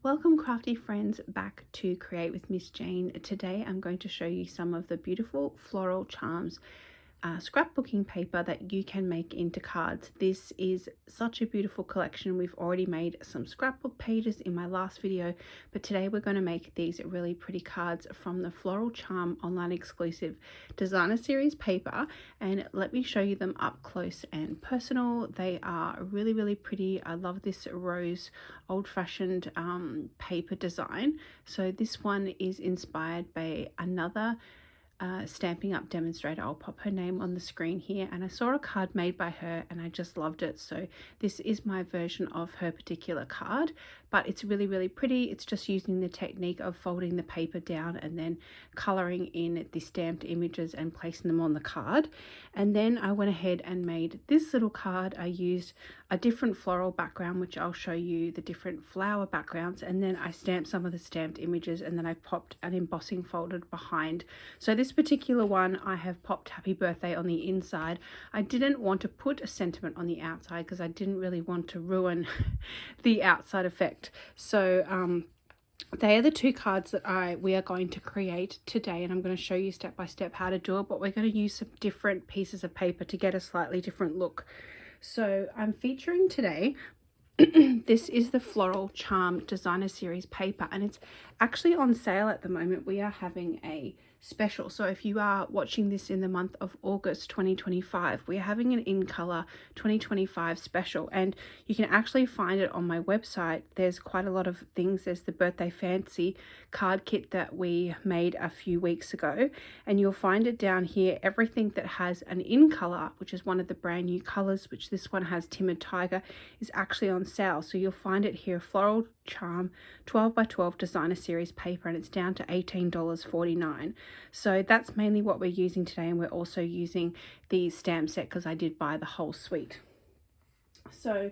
Welcome crafty friends back to Create with Miss Jane. Today I'm going to show you some of the beautiful Floral Charms scrapbooking paper that you can make into cards. This is such a beautiful collection. We've already made some scrapbook pages in my last video, but today we're going to make these really pretty cards from the Floral Charm online exclusive designer series paper, and let me show you them up close and personal. They are really pretty. I love this rose old-fashioned paper design. So this one is inspired by another Stampin' Up demonstrator. I'll pop her name on the screen here, and I saw a card made by her and I just loved it, so this is my version of her particular card, but it's really pretty. It's just using the technique of folding the paper down and then coloring in the stamped images and placing them on the card. And then I went ahead and made this little card. I used a different floral background, which I'll show you the different flower backgrounds, and then I stamped some of the stamped images, and then I popped an embossing folder behind. So this particular one, I have popped happy birthday on the inside. I didn't want to put a sentiment on the outside because I didn't really want to ruin the outside effect. So they are the two cards that we are going to create today, and I'm going to show you step by step how to do it, but we're going to use some different pieces of paper to get a slightly different look. So I'm featuring today this is the Floral Charm designer series paper, and it's actually on sale at the moment. We are having a special, so if you are watching this in the month of August 2025, we are having an in color 2025 special, and you can actually find it on my website. There's quite a lot of things. There's the birthday fancy card kit that we made a few weeks ago, and you'll find it down here. Everything that has an in color, which is one of the brand new colors, which this one has Timid Tiger, is actually on sale. So you'll find it here, Floral Charm 12 by 12 designer series paper, and it's down to $18.49. So that's mainly what we're using today, and we're also using the stamp set because I did buy the whole suite. So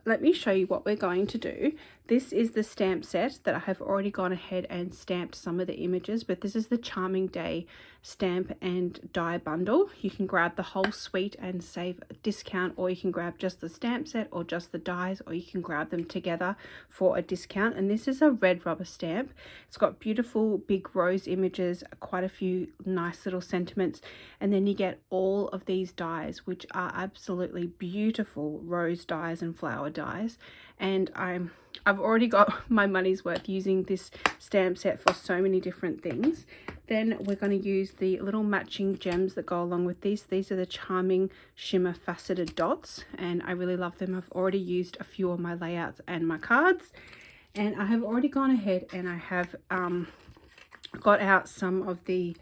let me show you what we're going to do. This is the stamp set that I have already gone ahead and stamped some of the images, but this is the Charming Day stamp and die bundle. You can grab the whole suite and save a discount, or you can grab just the stamp set or just the dies, or you can grab them together for a discount. And this is a red rubber stamp. It's got beautiful big rose images, quite a few nice little sentiments, and then you get all of these dies, which are absolutely beautiful rose dies and flower dies. And I've already got my money's worth using this stamp set for so many different things. Then we're going to use the little matching gems that go along with these. These are the Charming Shimmer Faceted Dots, and I really love them. I've already used a few of my layouts and my cards, and I have already gone ahead and I have got out some of the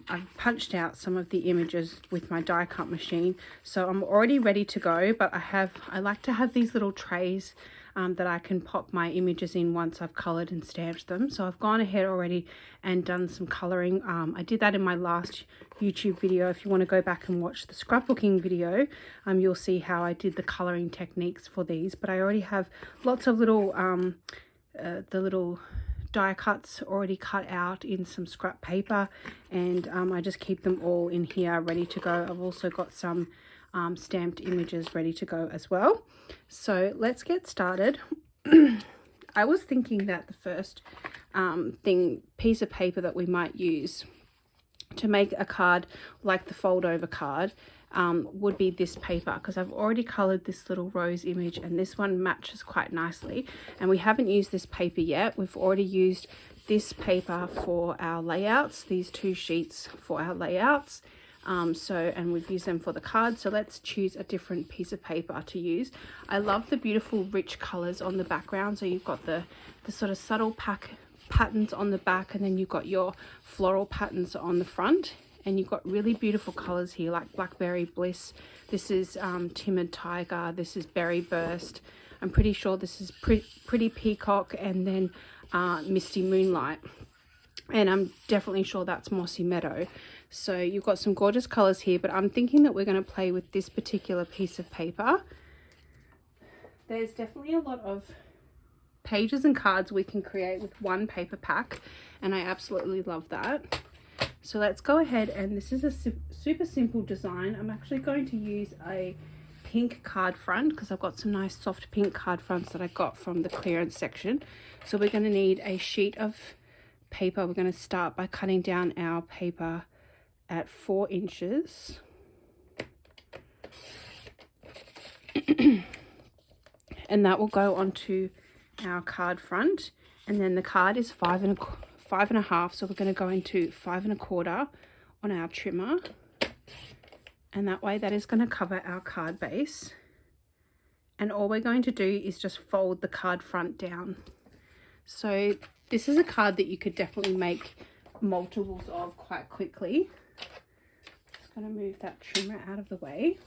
I've punched out some of the images with my die cut machine, so I'm already ready to go. But I like to have these little trays that I can pop my images in once I've colored and stamped them. So I've gone ahead already and done some coloring. I did that in my last YouTube video. If you want to go back and watch the scrapbooking video, you'll see how I did the coloring techniques for these. But I already have lots of little the little die cuts already cut out in some scrap paper, and I just keep them all in here ready to go. I've also got some stamped images ready to go as well. So let's get started. I was thinking that the first piece of paper that we might use to make a card like the fold over card would be this paper, because I've already colored this little rose image, and this one matches quite nicely. And we haven't used this paper yet. We've already used this paper for our layouts, these two sheets for our layouts, and we've used them for the card. So let's choose a different piece of paper to use. I love the beautiful rich colors on the background. So you've got the sort of subtle patterns on the back, and then you've got your floral patterns on the front. And you've got really beautiful colors here, like Blackberry Bliss. This is Timid Tiger. This is Berry Burst. I'm pretty sure this is Pretty Peacock, and then Misty Moonlight. And I'm definitely sure that's Mossy Meadow. So you've got some gorgeous colors here, but I'm thinking that we're going to play with this particular piece of paper. There's definitely a lot of pages and cards we can create with one paper pack, and I absolutely love that. So let's go ahead, and this is a super simple design. I'm actually going to use a pink card front because I've got some nice soft pink card fronts that I got from the clearance section. So we're going to need a sheet of paper. We're going to start by cutting down our paper at 4 inches. And that will go onto our card front, and then the card is 5.5, so we're going to go into 5.25 on our trimmer, and that way that is going to cover our card base. And all we're going to do is just fold the card front down. So this is a card that you could definitely make multiples of quite quickly. Just going to move that trimmer out of the way.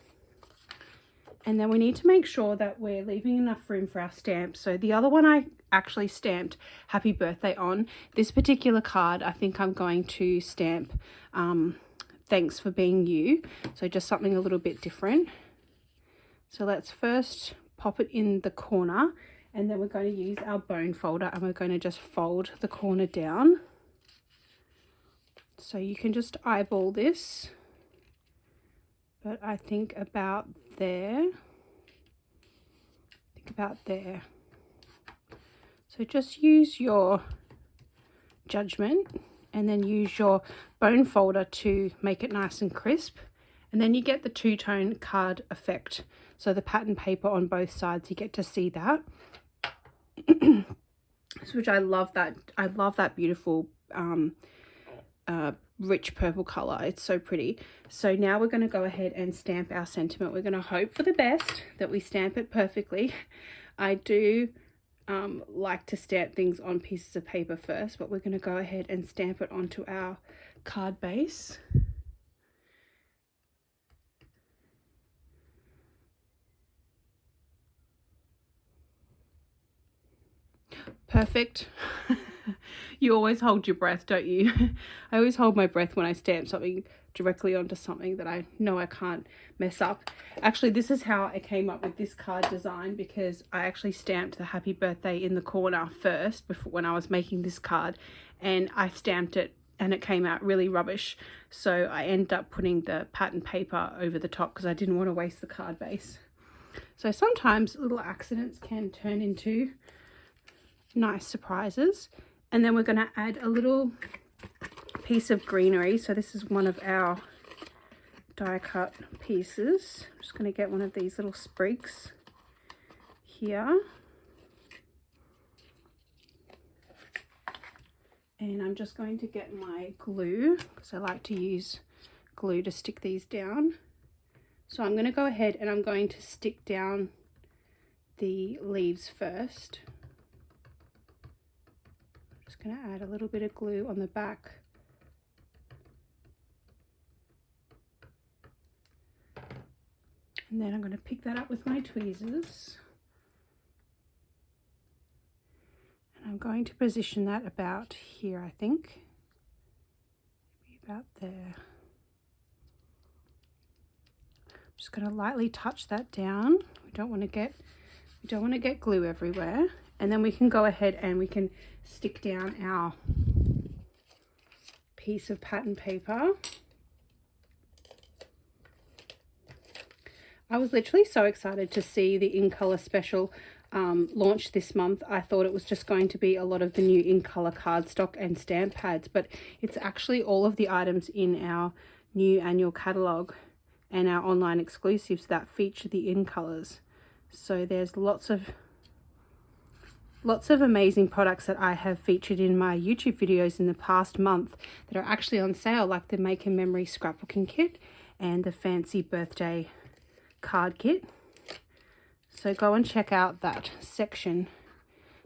And then we need to make sure that we're leaving enough room for our stamp. So the other one I actually stamped happy birthday on. This particular card I think I'm going to stamp thanks for being you. So just something a little bit different. So let's first pop it in the corner, and then we're going to use our bone folder and we're going to just fold the corner down. So you can just eyeball this. But I think about there. So just use your judgment and then use your bone folder to make it nice and crisp. And then you get the two-tone card effect. So the pattern paper on both sides, you get to see that. Which I love that. I love that beautiful rich purple color. It's so pretty. So now we're going to go ahead and stamp our sentiment. We're going to hope for the best, that we stamp it perfectly. I do like to stamp things on pieces of paper first, but we're going to go ahead and stamp it onto our card base. Perfect. You always hold your breath, don't you? I always hold my breath when I stamp something directly onto something that I know I can't mess up. Actually, this is how I came up with this card design, because I actually stamped the happy birthday in the corner first before when I was making this card, and I stamped it and it came out really rubbish. So I ended up putting the pattern paper over the top because I didn't want to waste the card base. So sometimes little accidents can turn into nice surprises. And then we're going to add a little piece of greenery. So this is one of our die cut pieces. I'm just going to get one of these little sprigs here. And I'm just going to get my glue, because I like to use glue to stick these down. So I'm going to go ahead and I'm going to stick down the leaves first. Going to add a little bit of glue on the back. And then I'm going to pick that up with my tweezers. And I'm going to position that about here, I think. Maybe about there. I'm just going to lightly touch that down. We don't want to get glue everywhere. And then we can go ahead and we can stick down our piece of pattern paper. I was literally so excited to see the In Colour special launch this month. I thought it was just going to be a lot of the new In Colour cardstock and stamp pads, but it's actually all of the items in our new annual catalogue and our online exclusives that feature the In Colours. So there's lots of amazing products that I have featured in my YouTube videos in the past month that are actually on sale, like the Make a Memory scrapbooking kit and the fancy birthday card kit. So go and check out that section.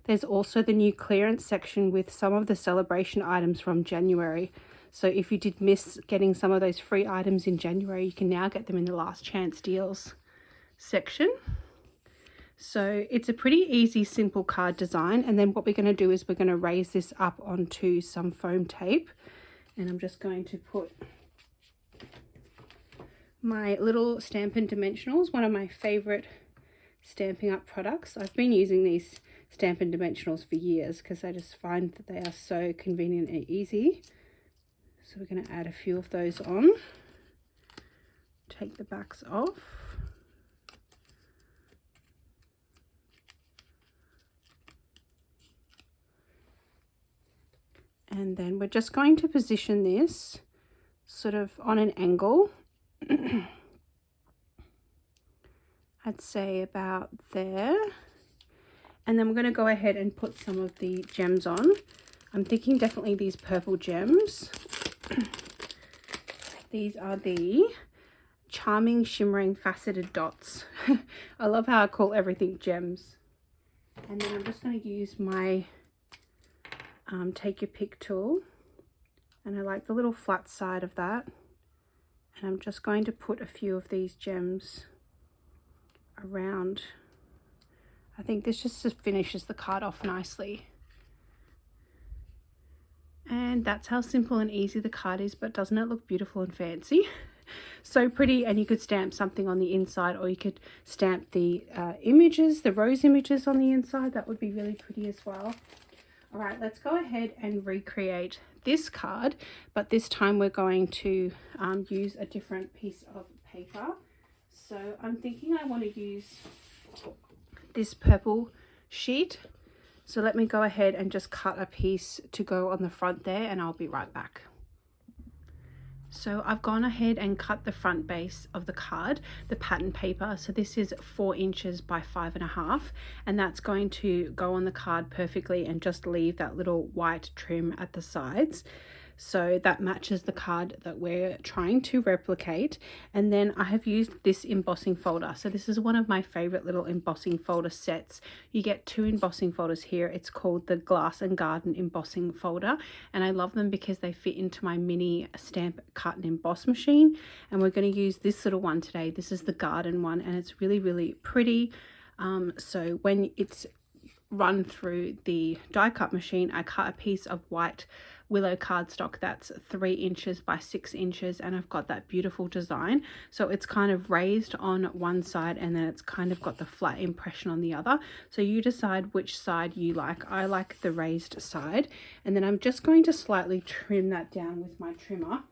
There's also the new clearance section with some of the celebration items from January. So if you did miss getting some of those free items in January, you can now get them in the last chance deals section. So it's a pretty easy, simple card design. And then what we're going to do is we're going to raise this up onto some foam tape. And I'm just going to put my little Stampin' Dimensionals, one of my favorite Stampin' Up products. I've been using these Stampin' Dimensionals for years because I just find that they are so convenient and easy. So we're going to add a few of those on. Take the backs off. And then we're just going to position this sort of on an angle. I'd say about there. And then we're going to go ahead and put some of the gems on. I'm thinking definitely these purple gems. These are the Charming Shimmering Faceted Dots. I love how I call everything gems. And then I'm just going to use my Take Your Pick tool. And I like the little flat side of that. And I'm just going to put a few of these gems around. I think this just finishes the card off nicely. And that's how simple and easy the card is, but doesn't it look beautiful and fancy? So pretty. And you could stamp something on the inside, or you could stamp the images, the rose images on the inside. That would be really pretty as well. All right, let's go ahead and recreate this card, but this time we're going to use a different piece of paper. So I'm thinking I want to use this purple sheet. So let me go ahead and just cut a piece to go on the front there, and I'll be right back. So I've gone ahead and cut the front base of the card, the pattern paper. So this is 4 inches by 5.5, and that's going to go on the card perfectly and just leave that little white trim at the sides. So that matches the card that we're trying to replicate. And then I have used this embossing folder. So this is one of my favorite little embossing folder sets. You get 2 embossing folders here. It's called the Glass and Garden embossing folder. And I love them because they fit into my mini stamp, cut and emboss machine. And we're going to use this little one today. This is the garden one, and it's really, really pretty. So when it's run through the die cut machine, I cut a piece of white willow cardstock that's 3 inches by 6 inches, and I've got that beautiful design. So it's kind of raised on one side, and then it's kind of got the flat impression on the other. So you decide which side you like. I like the raised side. And then I'm just going to slightly trim that down with my trimmer.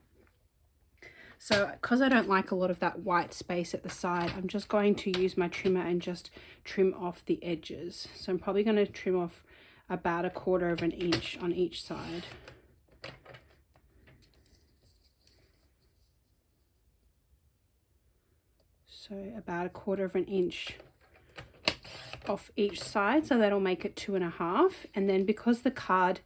So because I don't like a lot of that white space at the side, I'm just going to use my trimmer and just trim off the edges. So I'm probably going to trim off about 1/4 inch on each side. So about 1/4 inch off each side. So that'll make it 2.5. And then because the card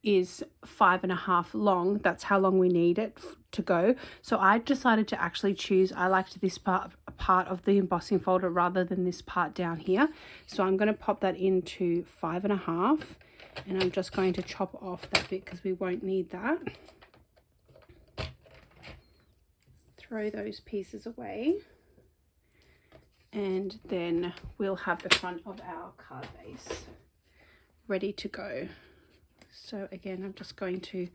is 5.5 long, that's how long we need it to go. So I decided to actually choose, I liked this part of the embossing folder rather than this part down here. So I'm going to pop that into 5.5, and I'm just going to chop off that bit because we won't need that. Throw those pieces away, and then we'll have the front of our card base ready to go. So again, I'm just going to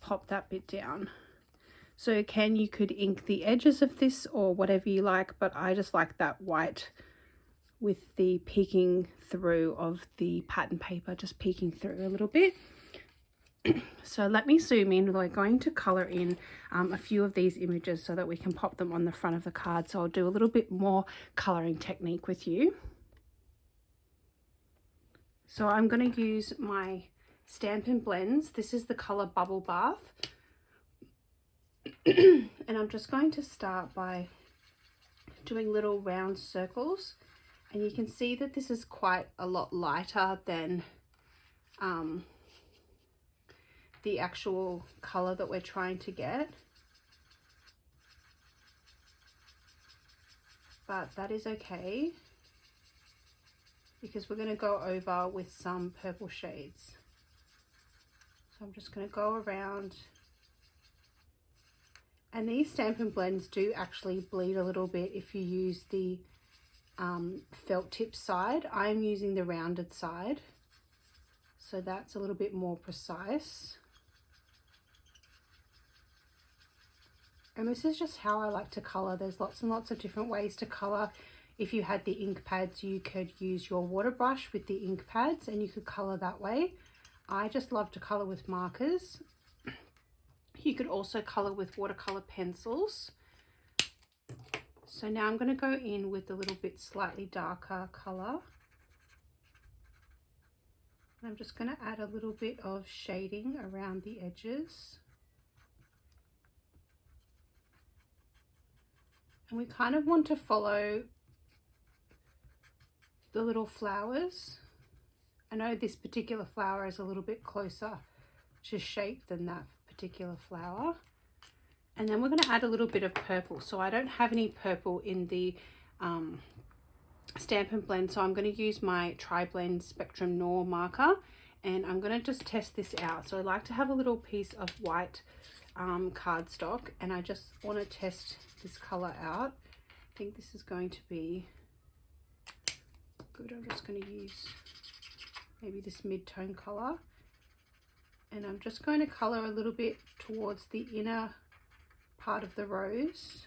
pop that bit down. So again, you could ink the edges of this or whatever you like, but I just like that white with the peeking through of the pattern paper, just peeking through a little bit. So let me zoom in. We're going to color in a few of these images so that we can pop them on the front of the card. So I'll do a little bit more coloring technique with you. So I'm going to use my Stampin' Blends. This is the color Bubble Bath. And I'm just going to start by doing little round circles. And you can see that this is quite a lot lighter than the actual color that we're trying to get. But that is okay, because we're going to go over with some purple shades. So I'm just going to go around, and these Stampin' Blends do actually bleed a little bit if you use the felt tip side. I'm using the rounded side, so that's a little bit more precise. And this is just how I like to color. There's lots and lots of different ways to color. If you had the ink pads, you could use your water brush with the ink pads and you could color that way. I just love to color with markers. You could also color with watercolor pencils. So now I'm going to go in with a little bit slightly darker color. I'm just going to add a little bit of shading around the edges. And we kind of want to follow the little flowers. I know this particular flower is a little bit closer to shape than that particular flower. And then we're going to add a little bit of purple. So I don't have any purple in the Stampin' Blend, so I'm going to use my Tri-Blend Spectrum Noir marker, and I'm going to just test this out. So I like to have a little piece of white cardstock, and I just want to test this color out. I think this is going to be good. I'm just going to use maybe this mid-tone color, and I'm just going to color a little bit towards the inner part of the rose.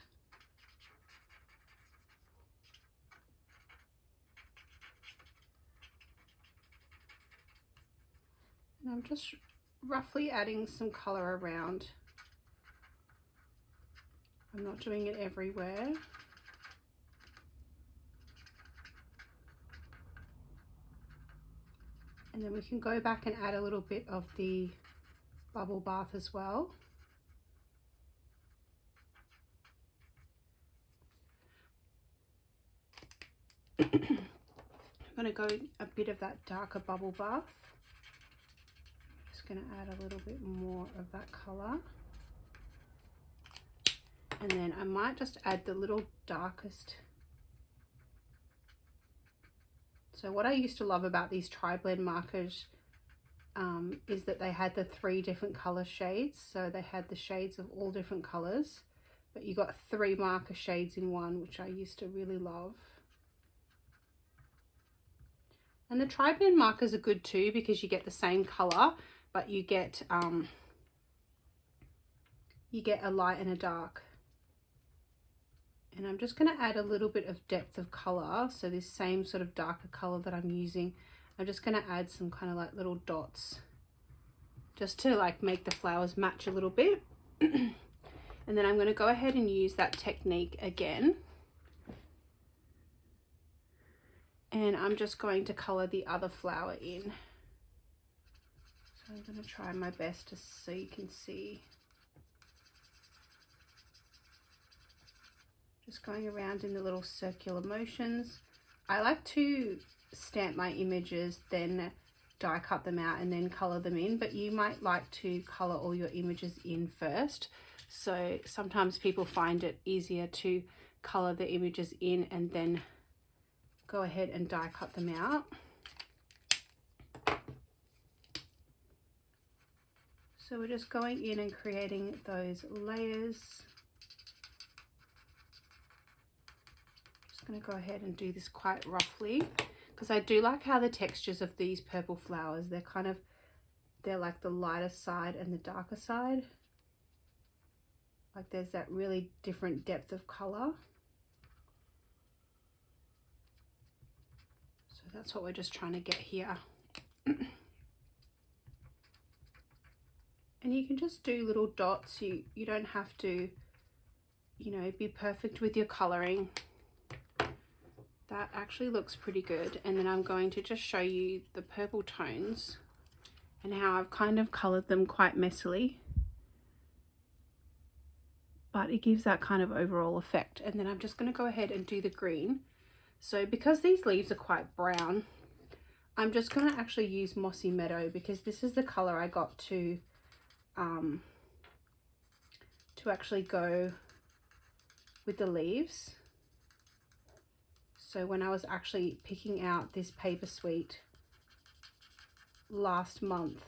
And I'm just roughly adding some color around. I'm not doing it everywhere. And then we can go back and add a little bit of the bubble bath as well. I'm going to go a bit of that darker bubble bath. Going to add a little bit more of that color, and then I might just add the little darkest. So what I used to love about these Tri-Blend markers is that they had the 3 different color shades. So they had the shades of all different colors, but you got 3 marker shades in one, which I used to really love. And the Tri-Blend markers are good too, because you get the same color, but you get a light and a dark. And I'm just going to add a little bit of depth of color. So this same sort of darker color that I'm using, I'm just going to add some kind of like little dots, just to like make the flowers match a little bit. And then I'm going to go ahead and use that technique again. And I'm just going to color the other flower in. So I'm going to try my best so you can see. Just going around in the little circular motions. I like to stamp my images, then die cut them out and then color them in, but you might like to color all your images in first. So sometimes people find it easier to color the images in and then go ahead and die cut them out. So we're just going in and creating those layers. Just going to go ahead and do this quite roughly, because I do like how the textures of these purple flowers, they're like the lighter side and the darker side. Like there's that really different depth of color. So that's what we're just trying to get here. And you can just do little dots. You don't have to, you know, be perfect with your coloring. That actually looks pretty good. And then I'm going to just show you the purple tones and how I've kind of colored them quite messily, but it gives that kind of overall effect. And then I'm just going to go ahead and do the green. So because these leaves are quite brown, I'm just going to actually use Mossy Meadow, because this is the color I got to actually go with the leaves. So when I was actually picking out this paper suite last month,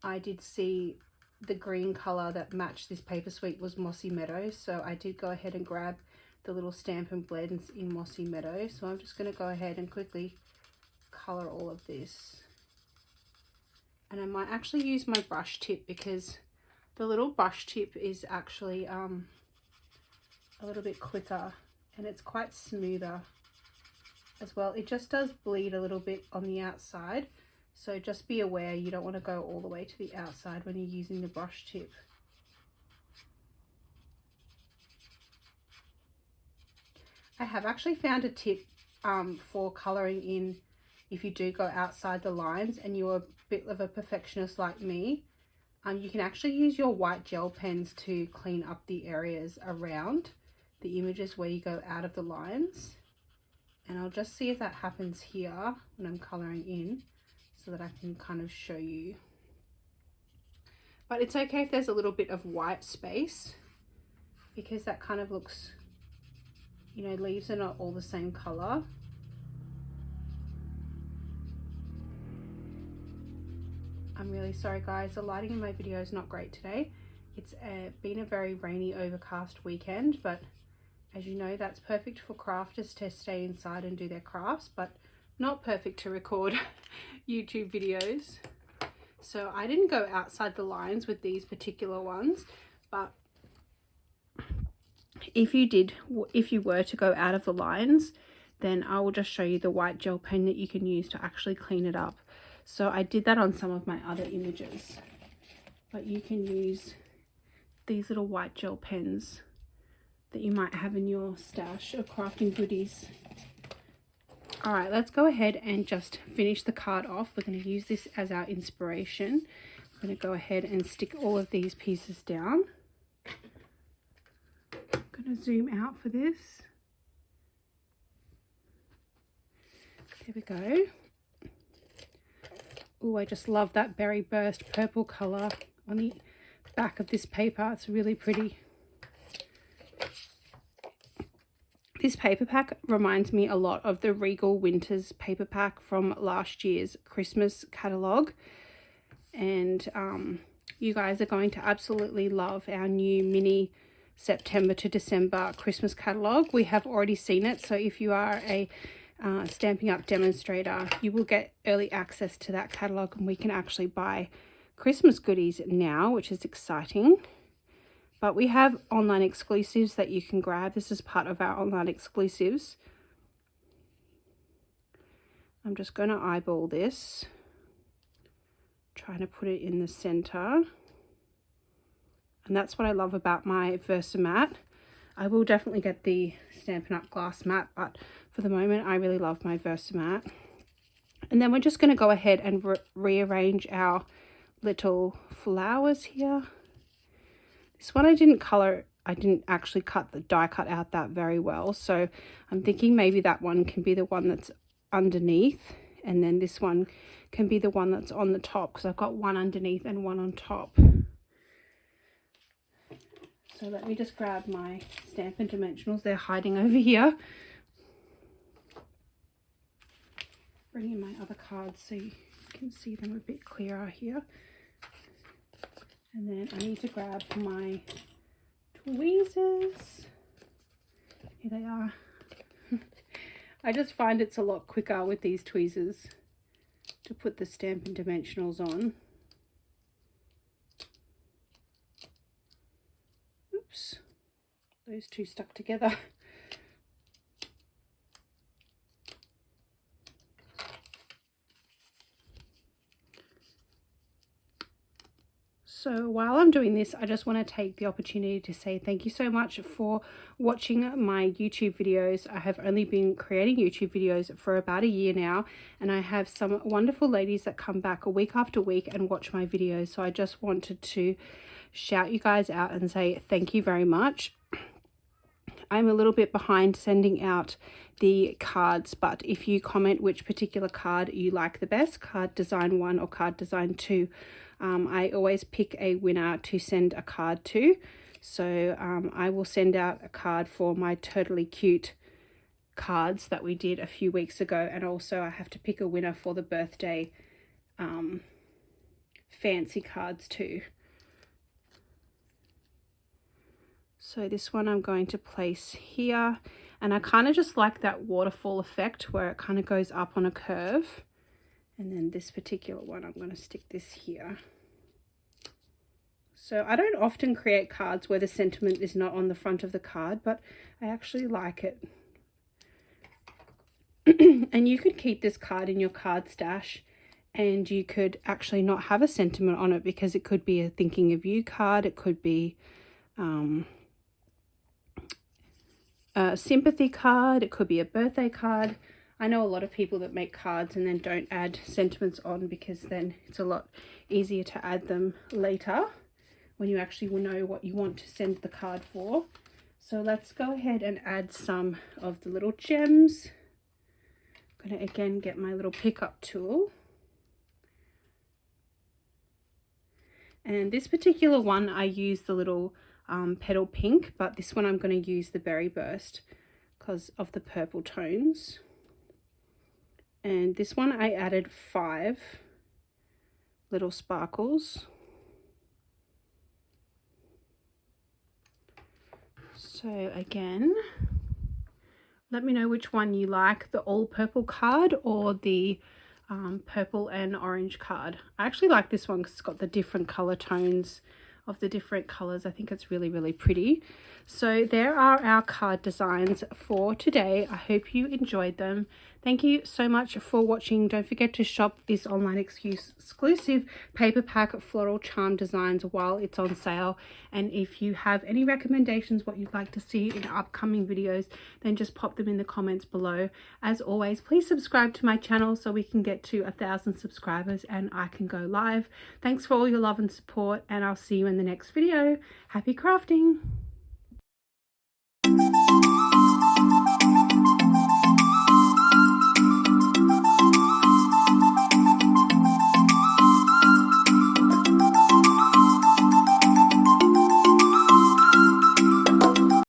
I did see the green color that matched this paper suite was Mossy Meadow. So I did go ahead and grab the little Stampin' Blends in Mossy Meadow. So I'm just going to go ahead and quickly color all of this. And I might actually use my brush tip, because the little brush tip is actually a little bit quicker and it's quite smoother as well. It just does bleed a little bit on the outside, so just be aware you don't want to go all the way to the outside when you're using the brush tip. I have actually found a tip for colouring in if you do go outside the lines and you're a bit of a perfectionist like me, you can actually use your white gel pens to clean up the areas around the images where you go out of the lines. And I'll just see if that happens here when I'm colouring in, so that I can kind of show you. But it's okay if there's a little bit of white space, because that kind of looks, you know, leaves are not all the same colour. I'm really sorry guys, the lighting in my video is not great today. It's been a very rainy, overcast weekend, but as you know, that's perfect for crafters to stay inside and do their crafts, but not perfect to record YouTube videos. So I didn't go outside the lines with these particular ones, but if you were to go out of the lines, then I will just show you the white gel pen that you can use to actually clean it up. So I did that on some of my other images, but you can use these little white gel pens that you might have in your stash of crafting goodies. All right, let's go ahead and just finish the card off. We're going to use this as our inspiration. I'm going to go ahead and stick all of these pieces down. I'm going to zoom out for this. There we go. Oh, I just love that berry burst purple colour on the back of this paper. It's really pretty. This paper pack reminds me a lot of the Regal Winters paper pack from last year's Christmas catalogue. And you guys are going to absolutely love our new mini September to December Christmas catalogue. We have already seen it, so if you are a Stampin' Up demonstrator, you will get early access to that catalogue, and we can actually buy Christmas goodies now, which is exciting. But we have online exclusives that you can grab. This is part of our online exclusives. I'm just going to eyeball this, trying to put it in the center. And that's what I love about my Versamat. I will definitely get the Stampin' Up glass mat, but for the moment I really love my Versamat. And then we're just going to go ahead and rearrange our little flowers here. This one I didn't actually cut the die cut out that very well, so I'm thinking maybe that one can be the one that's underneath, and then this one can be the one that's on the top, because I've got one underneath and one on top. So let me just grab my Stampin' Dimensionals. They're hiding over here. Bring in my other cards so you can see them a bit clearer here. And then I need to grab my tweezers. Here they are. I just find it's a lot quicker with these tweezers to put the Stampin' Dimensionals on. Oops, those two stuck together. So while I'm doing this, I just want to take the opportunity to say thank you so much for watching my YouTube videos. I have only been creating YouTube videos for about a year now, and I have some wonderful ladies that come back week after week and watch my videos. So I just wanted to shout you guys out and say thank you very much. I'm a little bit behind sending out the cards, but if you comment which particular card you like the best, card design 1 or card design 2, I always pick a winner to send a card to. So I will send out a card for my Totally Cute cards that we did a few weeks ago, and also I have to pick a winner for the birthday fancy cards too. So this one I'm going to place here, and I kind of just like that waterfall effect where it kind of goes up on a curve. And then this particular one, I'm going to stick this here. So I don't often create cards where the sentiment is not on the front of the card, but I actually like it. And you could keep this card in your card stash, and you could actually not have a sentiment on it, because it could be a thinking of you card. It could be a sympathy card. It could be a birthday card. I know a lot of people that make cards and then don't add sentiments on, because then it's a lot easier to add them later when you actually will know what you want to send the card for. So let's go ahead and add some of the little gems. I'm going to again get my little pickup tool. And this particular one I use the little petal pink, but this one I'm going to use the berry burst because of the purple tones. And this one I added 5 little sparkles. So again, let me know which one you like, the all purple card or the purple and orange card. I actually like this one because it's got the different color tones of the different colors. I think it's really, really pretty. So there are our card designs for today. I hope you enjoyed them. Thank you so much for watching. Don't forget to shop this online exclusive paper pack Floral Charm designs while it's on sale. And if you have any recommendations what you'd like to see in upcoming videos, then just pop them in the comments below. As always, please subscribe to my channel so we can get to 1,000 subscribers and I can go live. Thanks for all your love and support, and I'll see you in the next video. Happy crafting!